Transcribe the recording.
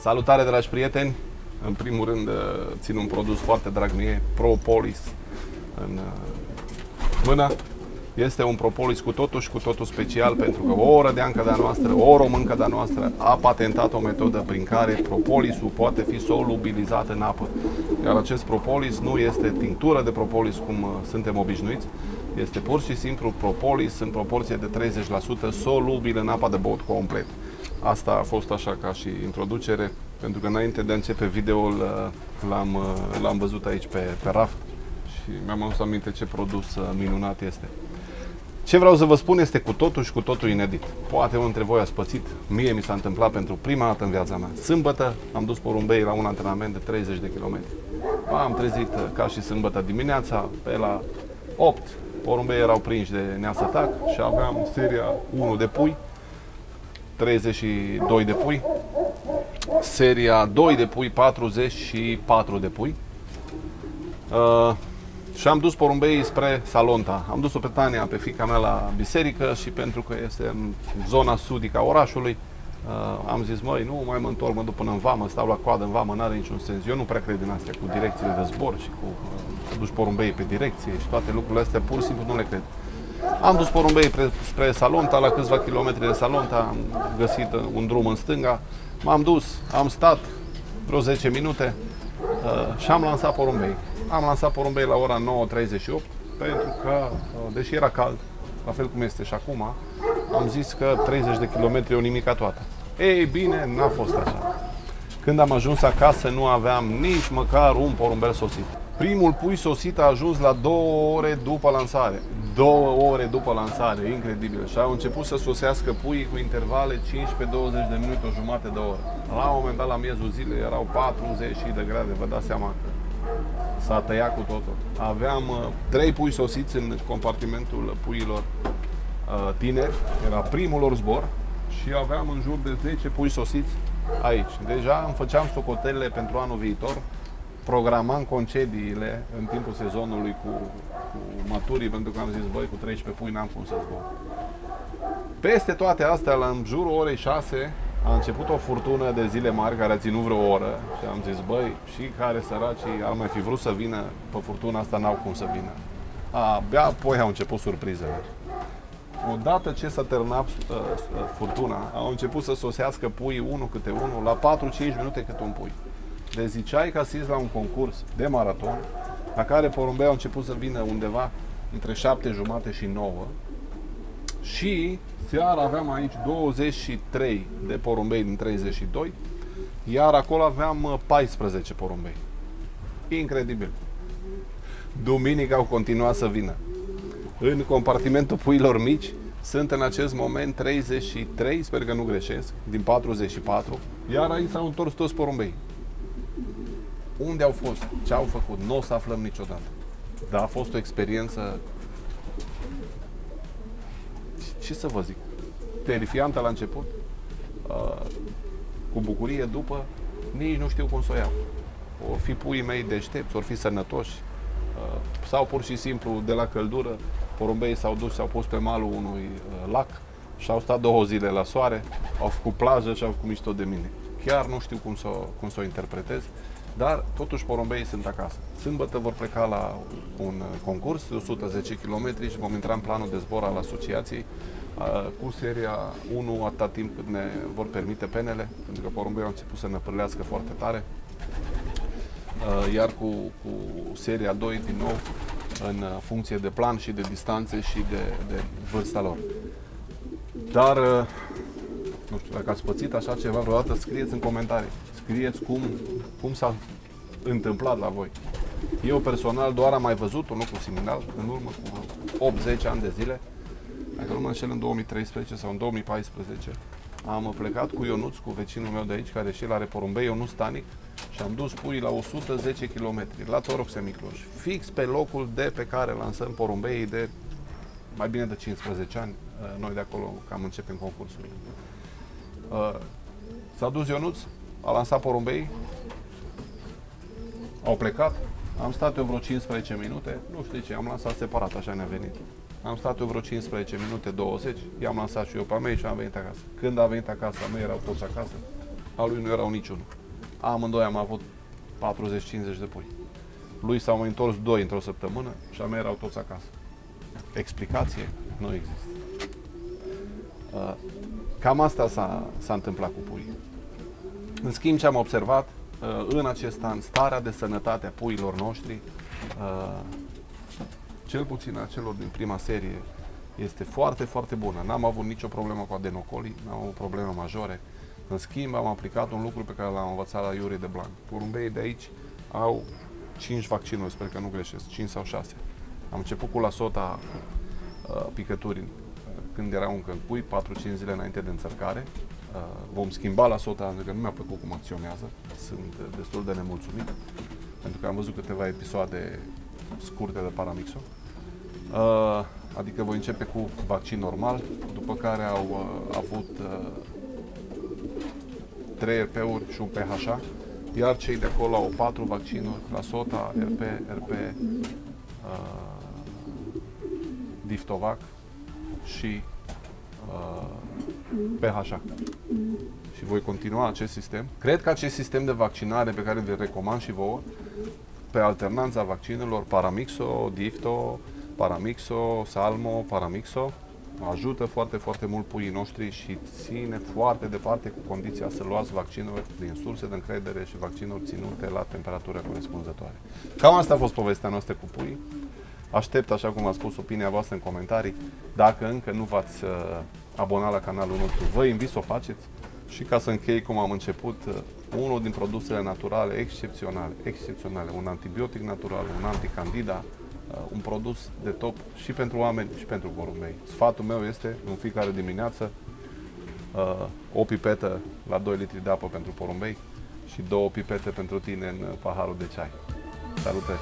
Salutare, dragi prieteni! În primul rând, țin un produs foarte drag mie, Propolis, în mână. Este un propolis cu totul și cu totul special, pentru că o rădeancă de-a noastră, o româncă de-a noastră a patentat o metodă prin care propolisul poate fi solubilizat în apă. Iar acest propolis nu este tinctură de propolis cum suntem obișnuiți, este pur și simplu propolis în proporție de 30% solubil în apa de băut complet. Asta a fost așa ca și introducere, pentru că înainte de a începe videoul l-am văzut aici pe raft și mi-am adus aminte ce produs minunat este. Ce vreau să vă spun este cu totul și cu totul inedit. Poate unul dintre voi a spățit, mie mi s-a întâmplat pentru prima dată în viața mea. Sâmbătă am dus porumbei la un antrenament de 30 de kilometri. M-am trezit ca și sâmbătă dimineața, pe la 8, porumbei erau prinși de neasătac și aveam seria 1 de pui, 32 de pui, seria 2 de pui, 44 de pui. Și am dus porumbei spre Salonta. Am dus-o pe Tania, pe fiica mea, la biserică și pentru că este în zona sudică a orașului, am zis, măi, nu mai mă întorc, mă duc până în vamă, stau la coadă în vamă, n-are niciun sens. Eu nu prea cred în astea cu direcțiile de zbor și cu să duci porumbei pe direcție și toate lucrurile astea, pur și simplu nu le cred. Am dus porumbei spre Salonta, la câțiva kilometri de Salonta, am găsit un drum în stânga, m-am dus, am stat vreo 10 minute și am lansat porumbei. Am lansat porumbei la ora 9:38 pentru că, deși era cald, la fel cum este și acum, am zis că 30 de kilometri e o nimica toată. Ei bine, n-a fost așa. Când am ajuns acasă nu aveam nici măcar un porumbel sosit. Primul pui sosit a ajuns la 2 ore după lansare. 2 ore după lansare, incredibil. Și au început să sosească puii cu intervale 15-20 de minute, o jumătate de oră. La un moment dat, la miezul zilei, erau 40 de grade, vă dați seama că s-a tăiat cu totul. Aveam 3 pui sosiți în compartimentul puiilor tineri, era primul lor zbor și aveam în jur de 10 pui sosiți aici. Deja îmi făceam socotelele pentru anul viitor, programam concediile în timpul sezonului cu maturii, pentru că am zis, băi, cu 13 pui n-am cum să zbor. Peste toate astea, în jurul orei 6, a început o furtună de zile mari care a ținut vreo oră și am zis, băi, și care săracii ar mai fi vrut să vină pe furtuna asta, n-au cum să vină. Abia apoi au început surprizele. Odată ce s-a terminat furtuna, au început să sosească puii unul câte unul, la 4-5 minute câte un pui. Deci ziceai că asisti la un concurs de maraton, la care porumbei au început să vină undeva între 7:30 și 9 și seara aveam aici 23 de porumbei din 32, iar acolo aveam 14 porumbei. Incredibil! Duminica au continuat să vină. În compartimentul puilor mici sunt în acest moment 33, sper că nu greșesc, din 44, iar aici s-au întors toți porumbei. Unde au fost? Ce au făcut? Nu o să aflăm niciodată. Dar a fost o experiență, ce să vă zic, terifiantă la început, cu bucurie după, nici nu știu cum să o iau. Or fi puii mei deștepți, or fi sănătoși, sau pur și simplu de la căldură, porumbeii s-au dus, s-au pus pe malul unui lac și au stat 2 zile la soare, au făcut plajă și au făcut mișto de mine. Chiar nu știu cum să o interpretez, dar totuși porumbeii sunt acasă. Sâmbătă vor pleca la un concurs de 110 km și vom intra în planul de zbor al asociației cu seria 1 atâta timp cât ne vor permite penele, pentru că porumbeii au început să năpârlească foarte tare, iar cu seria 2 din nou în funcție de plan și de distanțe și de vârsta lor. Dar nu știu, dacă ați pățit așa ceva vreodată, scrieți în comentarii. Scrieți cum s-a întâmplat la voi. Eu personal doar am mai văzut un lucru similar în urmă cu 8-10 ani de zile. Dacă nu mă înșel, în 2013 sau în 2014 am plecat cu Ionuț, cu vecinul meu de aici, care și el are porumbei, Ionuț Stanic, și am dus puii la 110 km, la Toroc Semicluj, fix pe locul de pe care lansăm porumbeii de mai bine de 15 ani. Noi de acolo cam începem concursul. S-a dus Ionuț, a lansat porumbei, au plecat, am stat eu vreo 15 minute, nu știu ce, am lansat separat, așa ne-a venit. Am stat eu vreo 15 minute, 20, i-am lansat și eu pe mei și am venit acasă. Când a venit acasă, nu erau toți acasă, a lui nu erau niciunul. Amândoi am avut 40-50 de pui. Lui s-au mai întors 2 într-o săptămână și a mei erau toți acasă. Explicație? Nu există. Cam asta s-a întâmplat cu puii. În schimb, ce am observat în acest an, starea de sănătate a puiilor noștri, cel puțin a celor din prima serie, este foarte, foarte bună. N-am avut nicio problemă cu adenocolii, n-am avut probleme majore. În schimb, am aplicat un lucru pe care l-am învățat la Iuri de Blanc. Porumbeii de aici au 5 vaccinuri, sper că nu greșesc, 5 sau 6. Am început cu la sota picături când erau încă în pui, 4-5 zile înainte de înțărcare. Vom schimba la sota, pentru că nu mi-a plăcut cum acționează. Sunt destul de nemulțumit, pentru că am văzut câteva episoade scurte de Paramixo. Adică voi începe cu vaccin normal, după care au avut 3 RP-uri și un PHA, iar cei de acolo au 4 vaccinuri, la SOTA, RP, Diftovac și PHA. Și voi continua acest sistem. Cred că acest sistem de vaccinare pe care vi-l recomand și vouă, pe alternanța vaccinurilor Paramixo, Difto, Paramixo, Salmo, Paramixo, ajută foarte, foarte mult puii noștri și ține foarte departe, cu condiția să luați vaccinuri din surse de încredere și vaccinuri ținute la temperatură corespunzătoare. Cam asta a fost povestea noastră cu puii. Aștept, așa cum am spus, opinia voastră în comentarii. Dacă încă nu v-ați abonat la canalul nostru, vă invit să o faceți. Și ca să închei cum am început, unul din produsele naturale excepționale, un antibiotic natural, un anticandida, un produs de top și pentru oameni și pentru porumbei. Sfatul meu este, în fiecare dimineață, o pipetă la 2 litri de apă pentru porumbei și 2 pipete pentru tine în paharul de ceai. Salutări!